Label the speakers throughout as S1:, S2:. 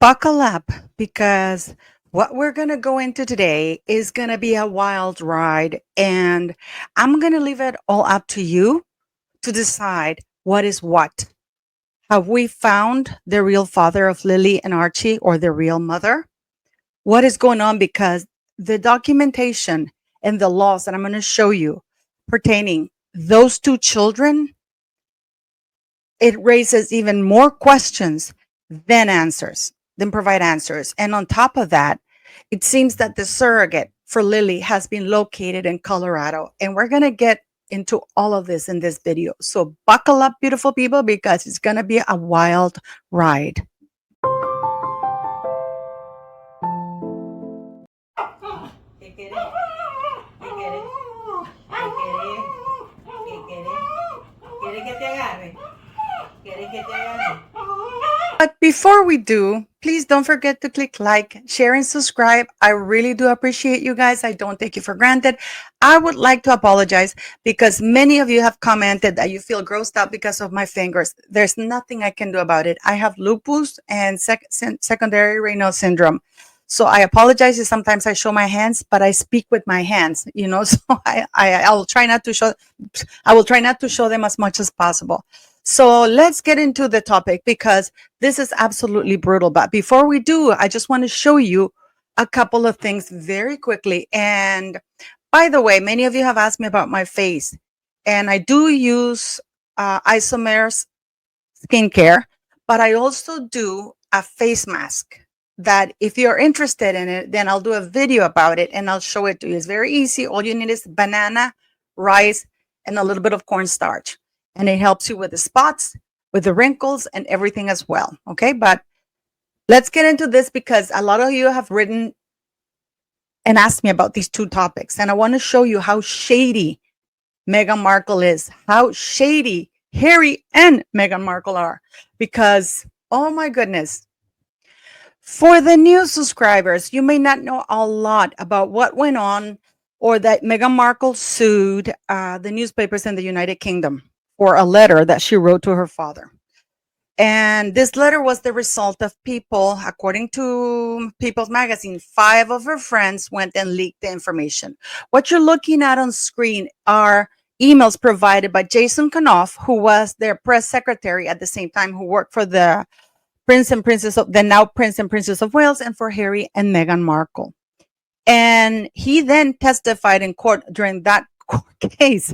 S1: Buckle up because what we're going to go into today is going to be a wild ride. And I'm going to leave it all up to you to decide what is what. Have we found the real father of Lily and Archie or the real mother? What is going on? Because the documentation and the laws that I'm going to show you pertaining those two children, it raises even more questions than answers, than provide answers. And on top of that, it seems that the surrogate for Lily has been located in Colorado. And we're going to get into all of this in this video. So buckle up, beautiful people, because it's going to be a wild ride. But before we do, please don't forget to click like, share, and subscribe. I really do appreciate you guys. I don't take you for granted. I would like to apologize because many of you have commented that you feel grossed out because of my fingers. There's nothing I can do about it. I have lupus and secondary renal syndrome. So I apologize if sometimes I show my hands, but I speak with my hands, so I'll try not to show, I will try not to show them as much as possible. So let's get into the topic because this is absolutely brutal. But before we do, I just want to show you a couple of things very quickly. And by the way, many of you have asked me about my face, and I do use Isomers skincare, but I also do a face mask that if you're interested in it, then I'll do a video about it and I'll show it to you. It's very easy. All you need is banana, rice, and a little bit of cornstarch. And it helps you with the spots, with the wrinkles, and everything as well. Okay, but let's get into this because a lot of you have written and asked me about these two topics. And I want to show you how shady Meghan Markle is, how shady Harry and Meghan Markle are. Because, oh my goodness, for the new subscribers, you may not know a lot about what went on or that Meghan Markle sued the newspapers in the United Kingdom for a letter that she wrote to her father. And this letter was the result of people, according to People's Magazine, 5 of her friends went and leaked the information. What you're looking at on screen are emails provided by Jason Kanoff, who was their press secretary at the same time, who worked for the Prince and Princess of the now Prince and Princess of Wales and for Harry and Meghan Markle. And he then testified in court during that court case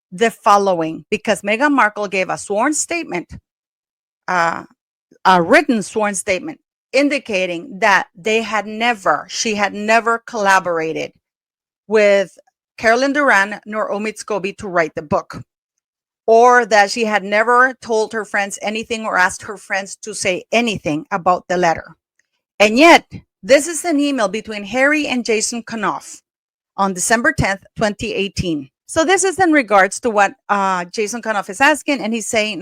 S1: the following, because Meghan Markle gave a sworn statement, a written sworn statement indicating that she had never collaborated with Carolyn Duran nor Omid Scobie to write the book, or that she had never told her friends anything or asked her friends to say anything about the letter. And yet, this is an email between Harry and Jason Kanoff on December 10th, 2018. So this is in regards to what Jason Kanoff is asking, and he's saying,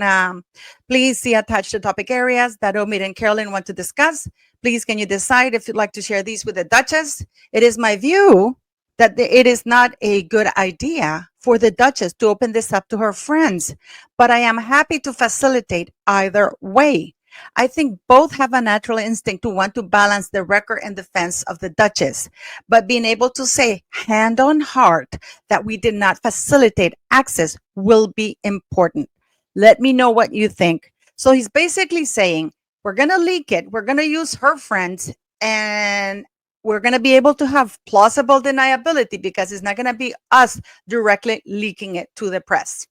S1: please see attached the topic areas that Omid and Carolyn want to discuss. Please, can you decide if you'd like to share these with the Duchess? It is my view that it is not a good idea for the Duchess to open this up to her friends, but I am happy to facilitate either way. I think both have a natural instinct to want to balance the record and defense of the Duchess, but being able to say hand on heart that we did not facilitate access will be important. Let me know what you think. So he's basically saying, we're going to leak it. We're going to use her friends, and we're going to be able to have plausible deniability because it's not going to be us directly leaking it to the press.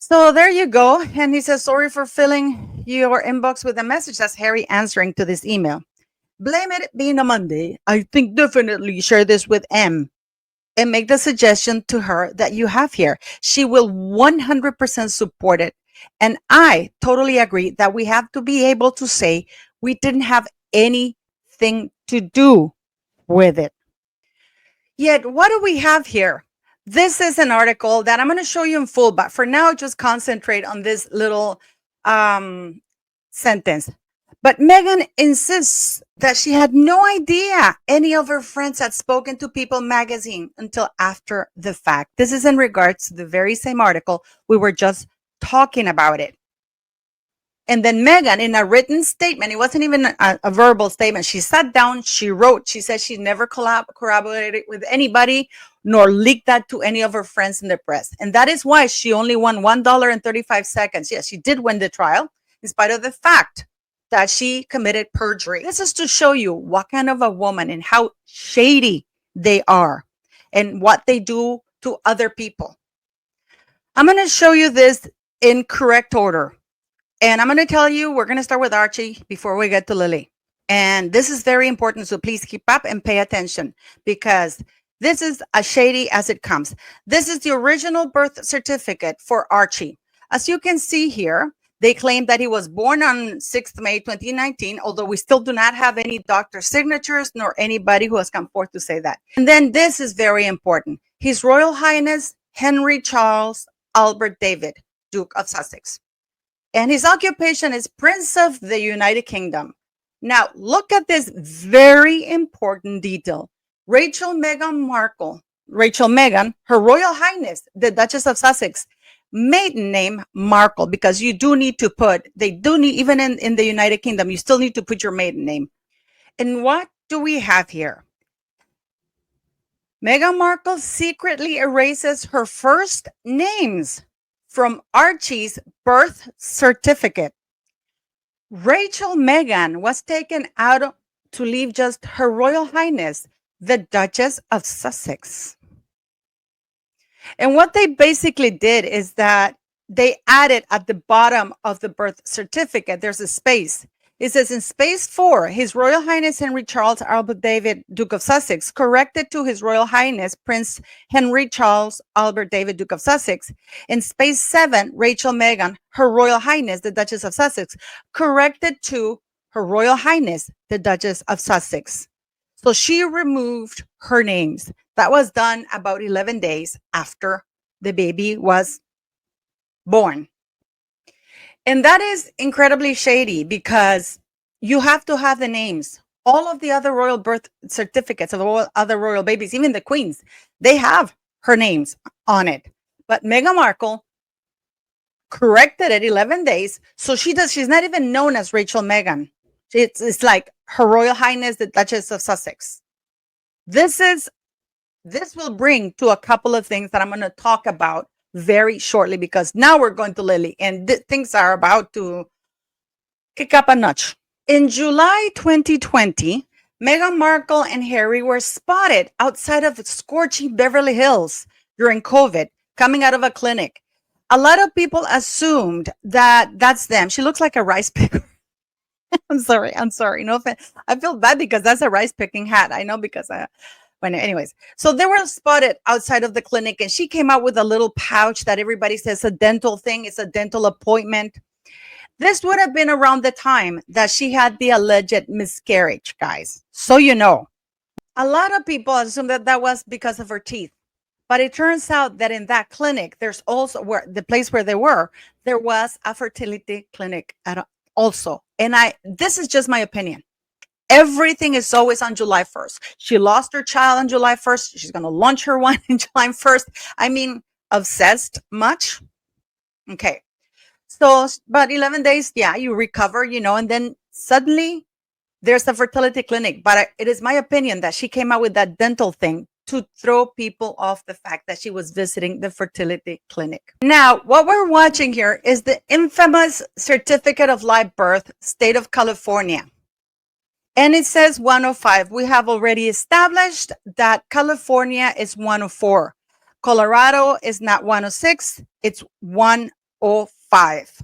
S1: So there you go. And he says, sorry for filling your inbox with a message. That's Harry answering to this email. Blame it being a Monday. I think definitely share this with M and make the suggestion to her that you have here. She will 100% support it. And I totally agree that we have to be able to say we didn't have anything to do with it. Yet, what do we have here? This is an article that I'm going to show you in full, but for now, just concentrate on this little sentence. But Meghan insists that she had no idea any of her friends had spoken to People magazine until after the fact. This is in regards to the very same article we were just talking about it. And then Meghan, in a written statement, it wasn't even a verbal statement. She sat down, she wrote, she said she never corroborated with anybody, nor leaked that to any of her friends in the press. And that is why she only won $1.35. Yes, she did win the trial, in spite of the fact that she committed perjury. This is to show you what kind of a woman and how shady they are and what they do to other people. I'm going to show you this in correct order. And I'm going to tell you, we're going to start with Archie before we get to Lily. And this is very important, so please keep up and pay attention, because this is as shady as it comes. This is the original birth certificate for Archie. As you can see here, they claim that he was born on 6th May 2019, although we still do not have any doctor signatures nor anybody who has come forth to say that. And then this is very important. His Royal Highness Henry Charles Albert David, Duke of Sussex. And his occupation is Prince of the United Kingdom. Now, look at this very important detail. Rachel Meghan, Her Royal Highness, the Duchess of Sussex, maiden name Markle, because you do need to put, they do need, even in the United Kingdom, you still need to put your maiden name. And what do we have here? Meghan Markle secretly erases her first names from Archie's birth certificate. Rachel Meghan was taken out to leave just Her Royal Highness, the Duchess of Sussex. And what they basically did is that they added at the bottom of the birth certificate, there's a space. It says in space 4, His Royal Highness Henry Charles Albert David, Duke of Sussex, corrected to His Royal Highness Prince Henry Charles Albert David, Duke of Sussex. In space 7, Rachel Meghan, Her Royal Highness, the Duchess of Sussex, corrected to Her Royal Highness, the Duchess of Sussex. So she removed her names. That was done about 11 days after the baby was born. And that is incredibly shady, because you have to have the names. All of the other royal birth certificates of all other royal babies, even the queens, they have her names on it. But Meghan Markle corrected it 11 days. So she's not even known as Rachel Meghan. It's like Her Royal Highness, the Duchess of Sussex. This will bring to a couple of things that I'm going to talk about very shortly, because now we're going to Lily and things are about to kick up a notch. In July 2020, Meghan Markle and Harry were spotted outside of scorching Beverly Hills during COVID, coming out of a clinic. A lot of people assumed that that's them. She looks like a rice picker. I'm sorry. No offense. I feel bad because that's a rice picking hat. I know, because anyways, so they were spotted outside of the clinic, and she came out with a little pouch that everybody says a dental thing. It's a dental appointment. This would have been around the time that she had the alleged miscarriage, guys. So you know, a lot of people assume that that was because of her teeth, but it turns out that in that clinic, there's also the place where they were, there was a fertility clinic also. And this is just my opinion. Everything is always on July 1st. She lost her child on July 1st. She's going to launch her one in July 1st. I mean, obsessed much? Okay. So, but 11 days, yeah, you recover, and then suddenly there's a fertility clinic. But it is my opinion that she came out with that dental thing to throw people off the fact that she was visiting the fertility clinic. Now, what we're watching here is the infamous Certificate of Live Birth, State of California. And it says 105. We have already established that California is 104. Colorado is not 106. It's 105.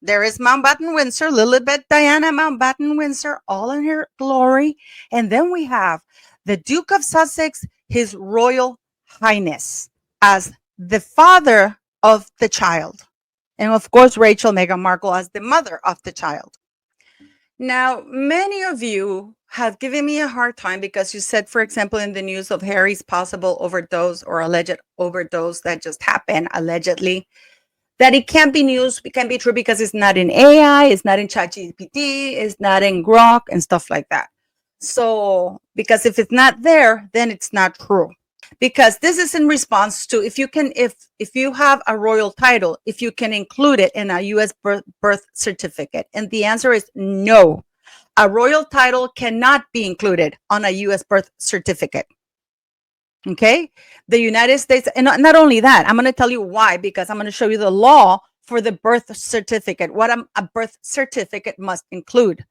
S1: There is Mountbatten Windsor, Lilibet Diana Mountbatten Windsor, all in her glory. And then we have the Duke of Sussex, His Royal Highness, as the father of the child. And of course, Rachel Meghan Markle as the mother of the child. Now, many of you have given me a hard time because you said, for example, in the news of Harry's possible overdose or alleged overdose that just happened, allegedly, that it can't be news, it can't be true because it's not in AI, it's not in ChatGPT, it's not in Grok and stuff like that. So, because if it's not there, then it's not true. because this is in response to if you have a royal title, if you can include it in a US birth certificate. And the answer is no. A royal title cannot be included on a US birth certificate. Okay? The United States, and not only that, I'm going to tell you why, because I'm going to show you the law for the birth certificate, what a birth certificate must include.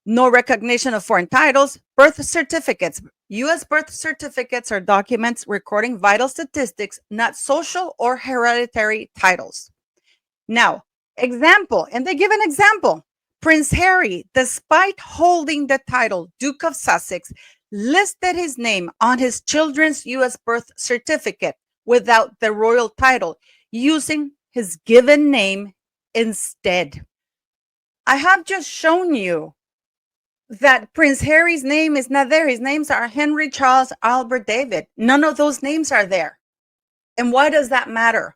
S1: No recognition of foreign titles, birth certificates. U.S. birth certificates are documents recording vital statistics, not social or hereditary titles. Now, example, and they give an example. Prince Harry, despite holding the title Duke of Sussex, listed his name on his children's U.S. birth certificate without the royal title, using his given name instead. I have just shown you that Prince Harry's name is not there. His names are Henry, Charles, Albert, David. None of those names are there. And why does that matter?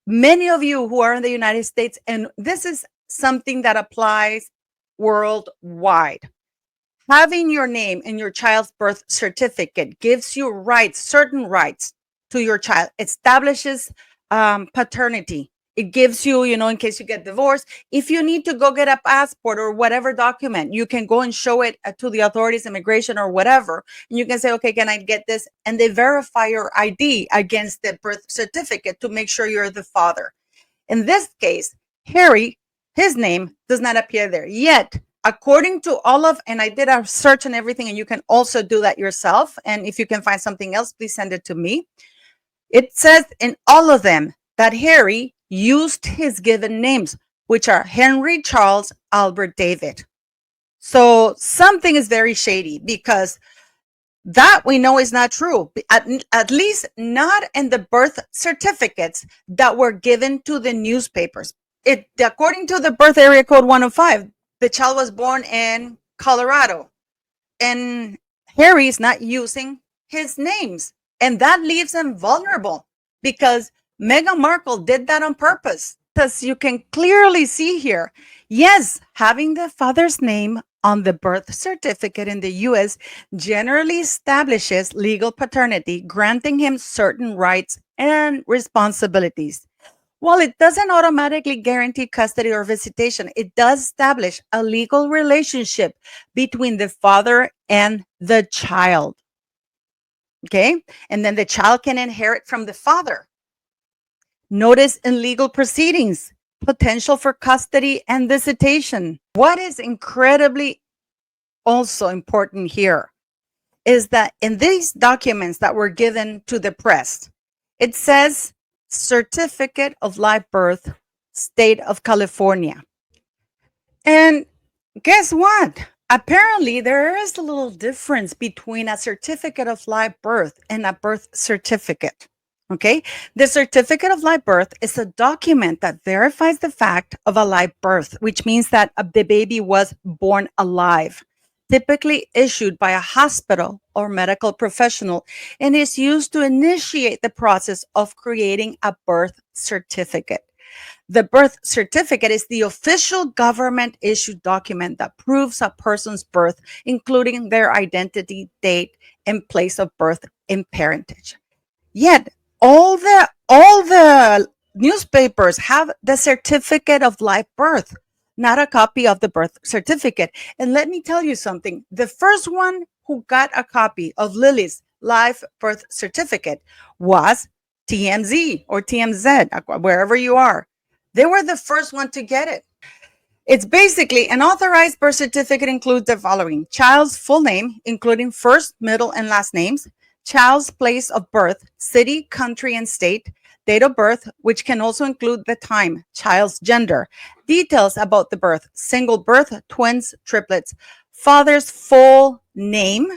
S1: Many of you who are in the United States, and this is something that applies worldwide. Having your name in your child's birth certificate gives you rights, certain rights to your child, establishes paternity. It gives you, in case you get divorced, if you need to go get a passport or whatever document, you can go and show it to the authorities, immigration or whatever. And you can say, okay, can I get this? And they verify your ID against the birth certificate to make sure you're the father. In this case, Harry, his name does not appear there yet. According to all of, and I did a search and everything, and you can also do that yourself. And if you can find something else, please send it to me. It says in all of them that Harry used his given names, which are Henry, Charles, Albert, David. So something is very shady, because that we know is not true, at least not in the birth certificates that were given to the newspapers. According to the birth area code 105, the child was born in Colorado, and Harry is not using his names. And that leaves him vulnerable, because Meghan Markle did that on purpose. As you can clearly see here, yes, having the father's name on the birth certificate in the US generally establishes legal paternity, granting him certain rights and responsibilities. While it doesn't automatically guarantee custody or visitation, it does establish a legal relationship between the father and the child. Okay? And then the child can inherit from the father. Notice in legal proceedings, potential for custody and visitation. What is incredibly also important here is that in these documents that were given to the press, it says Certificate of Live Birth, State of California. And guess what? Apparently, there is a little difference between a certificate of live birth and a birth certificate. Okay, the certificate of live birth is a document that verifies the fact of a live birth, which means that the baby was born alive, typically issued by a hospital or medical professional, and is used to initiate the process of creating a birth certificate. The birth certificate is the official government issued document that proves a person's birth, including their identity, date, and place of birth and parentage. Yet, all the newspapers have the certificate of live birth, not a copy of the birth certificate. And let me tell you something. The first one who got a copy of Lily's live birth certificate was TMZ or TMZ, wherever you are. They were the first one to get it. It's basically an authorized birth certificate includes the following: child's full name, including first, middle, and last names, child's place of birth, city, country, and state, date of birth, which can also include the time, child's gender, details about the birth, single birth, twins, triplets, father's full name,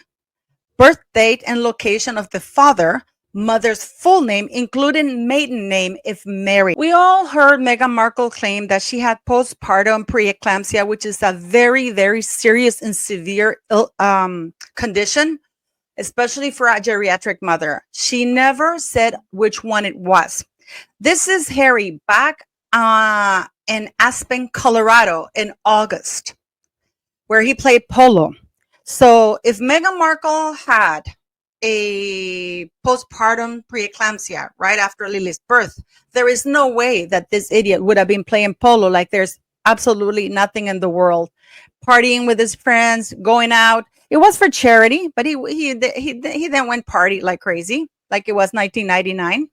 S1: birth date and location of the father, mother's full name, including maiden name if married. We all heard Meghan Markle claim that she had postpartum preeclampsia, which is a very, very serious and severe condition, especially for a geriatric mother. She never said which one it was. This is Harry back in Aspen, Colorado in August, where he played polo. So if Meghan Markle had a postpartum preeclampsia right after Lily's birth. There is no way that this idiot would have been playing polo. Like, there's absolutely nothing in the world. Partying with his friends, going out. It was for charity, but he then went party like crazy, like it was 1999.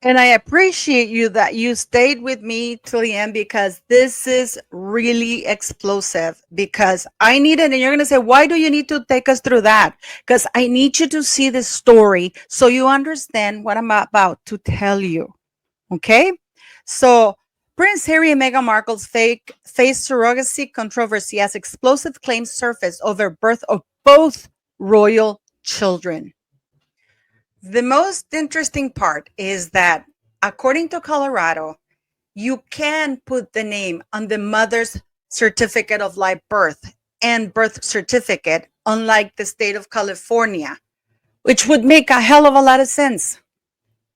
S1: And I appreciate you that you stayed with me till the end, because this is really explosive, because I need it. And you're going to say, why do you need to take us through that? Because I need you to see the story so you understand what I'm about to tell you. Okay? So Prince Harry and Meghan Markle's face surrogacy controversy as explosive claims surface over birth of both royal children. The most interesting part is that, according to Colorado, you can put the name on the mother's certificate of live birth and birth certificate, unlike the state of California, which would make a hell of a lot of sense.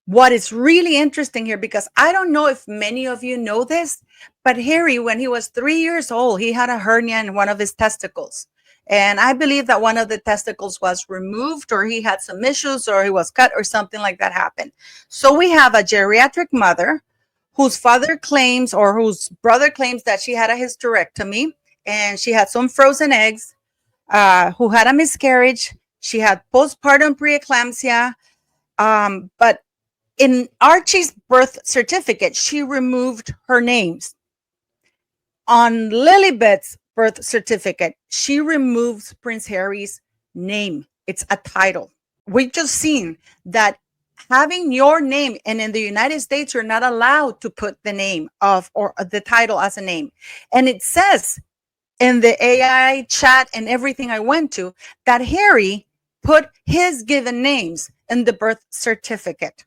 S1: What is really interesting here, because I don't know if many of you know this, but Harry, when he was 3 years old, he had a hernia in one of his testicles. And I believe that one of the testicles was removed, or he had some issues, or he was cut, or something like that happened. So we have a geriatric mother whose father claims, or whose brother claims, that she had a hysterectomy and she had some frozen eggs, who had a miscarriage. She had postpartum preeclampsia. But in Archie's birth certificate, she removed her names. On Lilibet's birth certificate, she removes Prince Harry's name. It's a title. We've just seen that having your name, and in the United States, you're not allowed to put the name of, or the title as a name. And it says in the AI chat and everything I went to, that Harry put his given names in the birth certificate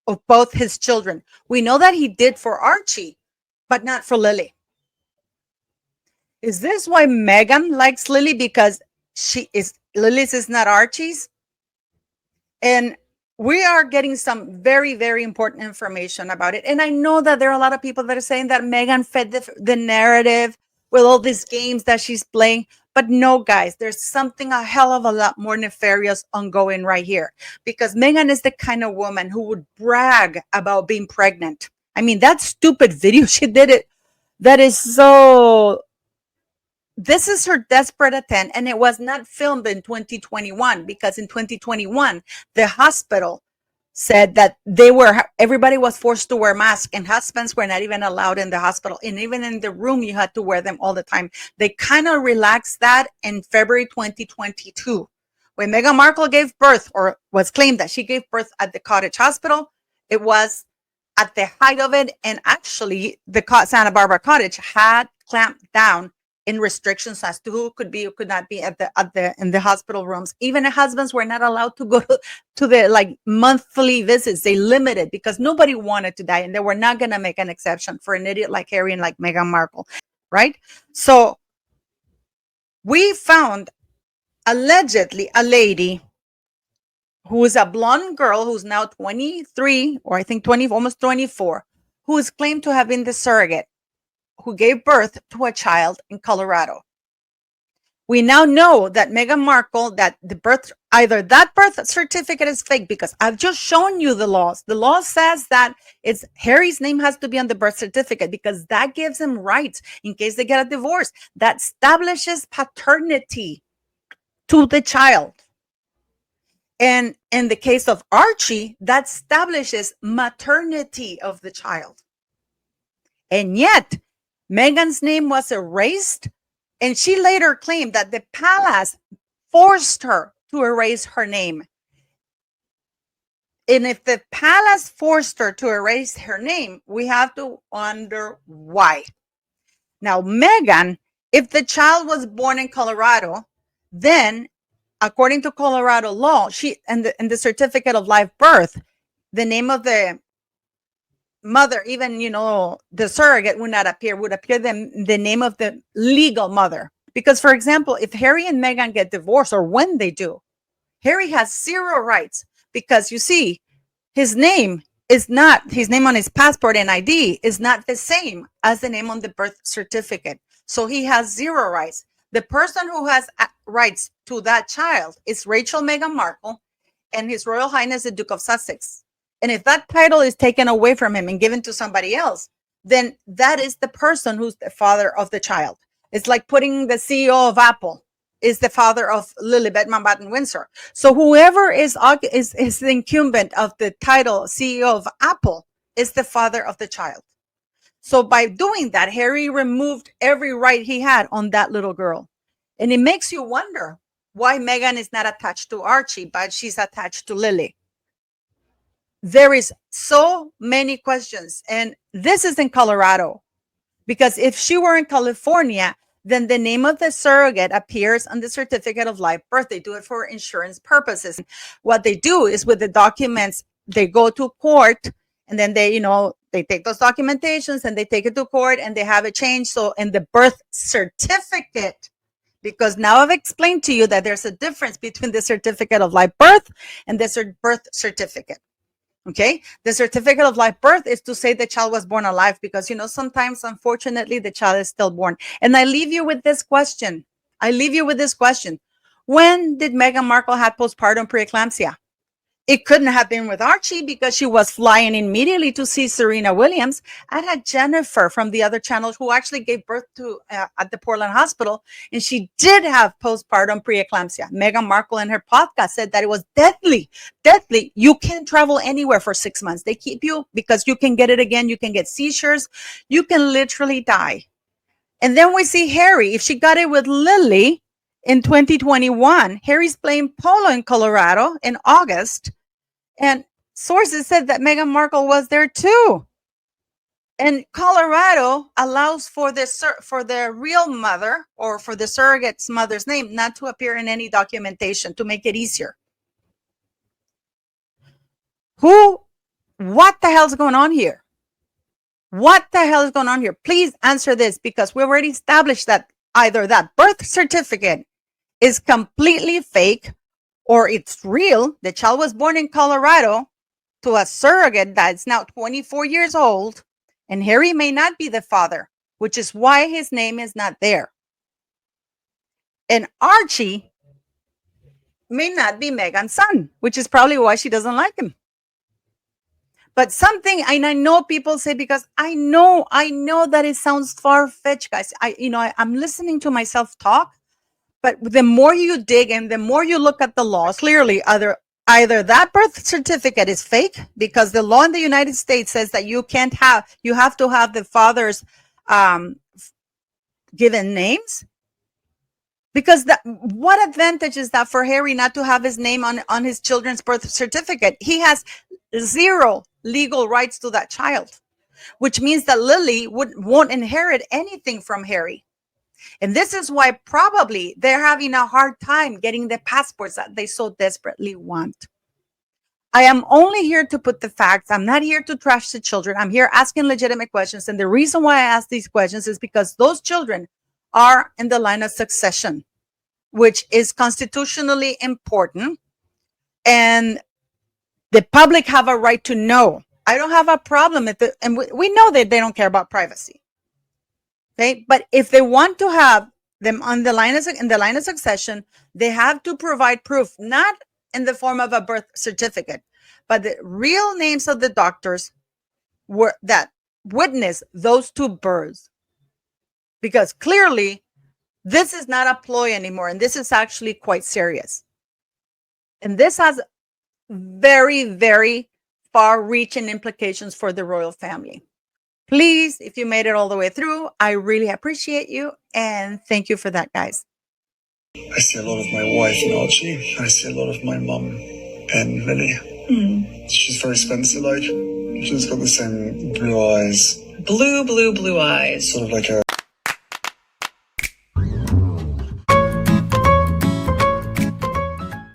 S1: of both his children. We know that he did for Archie, but not for Lily. Is this why Meghan likes Lily? Because Lily's is not Archie's? And we are getting some very, very important information about it. And I know that there are a lot of people that are saying that Meghan fed the narrative with all these games that she's playing. But no, guys, there's something a hell of a lot more nefarious ongoing right here. Because Meghan is the kind of woman who would brag about being pregnant. I mean, that stupid video she did it. That is so... This is her desperate attempt, and it was not filmed in 2021, because in 2021, the hospital said that everybody was forced to wear masks, and husbands were not even allowed in the hospital. And even in the room, you had to wear them all the time. They kind of relaxed that in February 2022. When Meghan Markle gave birth, or was claimed that she gave birth at the Cottage Hospital, it was at the height of it. And actually, the Santa Barbara Cottage had clamped down in restrictions as to who could be, who could not be in the hospital rooms. Even the husbands were not allowed to go to the like monthly visits. They limited, because nobody wanted to die, and they were not going to make an exception for an idiot like Harry and like Meghan Markle, right? So we found allegedly a lady who is a blonde girl who's now 23, or I think 20, almost 24, who is claimed to have been the surrogate who gave birth to a child in Colorado. We now know that Meghan Markle, that either that birth certificate is fake, because I've just shown you the laws. The law says that it's Harry's name has to be on the birth certificate, because that gives him rights in case they get a divorce. That establishes paternity to the child. And in the case of Archie, that establishes maternity of the child. And yet, Meghan's name was erased, and she later claimed that the palace forced her to erase her name. And if the palace forced her to erase her name, we have to wonder why. Now, Meghan, if the child was born in Colorado, then according to Colorado law, in the certificate of live birth, the name of the mother, even the surrogate would not appear, would appear the name of the legal mother. Because, for example, if Harry and Meghan get divorced, or when they do, Harry has zero rights, because you see, his name on his passport and ID is not the same as the name on the birth certificate. So he has zero rights. The person who has rights to that child is Rachel Meghan Markle, and His Royal Highness the Duke of Sussex. And if that title is taken away from him and given to somebody else, then that is the person who's the father of the child. It's like putting the CEO of Apple is the father of Lilibet, Mountbatten Windsor. So whoever is the incumbent of the title CEO of Apple is the father of the child. So by doing that, Harry removed every right he had on that little girl. And it makes you wonder why Meghan is not attached to Archie, but she's attached to Lily. There is so many questions. And this is in Colorado. Because if she were in California, then the name of the surrogate appears on the certificate of live birth. They do it for insurance purposes. What they do is with the documents, they go to court and then they take those documentations and they take it to court and they have it changed. So in the birth certificate, because now I've explained to you that there's a difference between the certificate of live birth and the birth certificate. Okay, the certificate of live birth is to say the child was born alive, because sometimes, unfortunately, the child is still born. And I leave you with this question. When did Meghan Markle have postpartum preeclampsia? It couldn't have been with Archie because she was flying immediately to see Serena Williams. I had Jennifer from the other channel who actually gave birth to at the Portland hospital, and she did have postpartum preeclampsia. Meghan Markle in her podcast said that it was deadly. You can't travel anywhere for 6 months. They keep you because you can get it again. You can get seizures. You can literally die. And then we see Harry. If she got it with Lily in 2021, Harry's playing polo in Colorado in August. And sources said that Meghan Markle was there too. And Colorado allows for the real mother or for the surrogate's mother's name not to appear in any documentation to make it easier. What the hell is going on here? Please answer this, because we already established that either that birth certificate is completely fake or it's real. The child was born in Colorado to a surrogate that's now 24 years old, and Harry may not be the father, which is why his name is not there. And Archie may not be Meghan's son, which is probably why she doesn't like him. But something, and I know people say, because I know that it sounds far-fetched, guys. I'm listening to myself talk. But the more you dig and the more you look at the laws, clearly either that birth certificate is fake, because the law in the United States says that you have to have the father's given names. Because what advantage is that for Harry not to have his name on his children's birth certificate? He has zero legal rights to that child, which means that Lily won't inherit anything from Harry. And this is why probably they're having a hard time getting the passports that they so desperately want. I am only here to put the facts. I'm not here to trash the children. I'm here asking legitimate questions. And the reason why I ask these questions is because those children are in the line of succession, which is constitutionally important. And the public have a right to know. I don't have a problem with it. And we know that they don't care about privacy. Okay, but if they want to have them in the line of succession, they have to provide proof, not in the form of a birth certificate, but the real names of the doctors that witnessed those two births. Because clearly, this is not a ploy anymore, and this is actually quite serious. And this has very, very far-reaching implications for the royal family. Please, if you made it all the way through, I really appreciate you. And thank you for that, guys.
S2: I see a lot of my wife in Archie. I see a lot of my mum in Lily. She's very Spencer-like. She's got the same blue eyes.
S3: Blue eyes.
S2: Sort of like a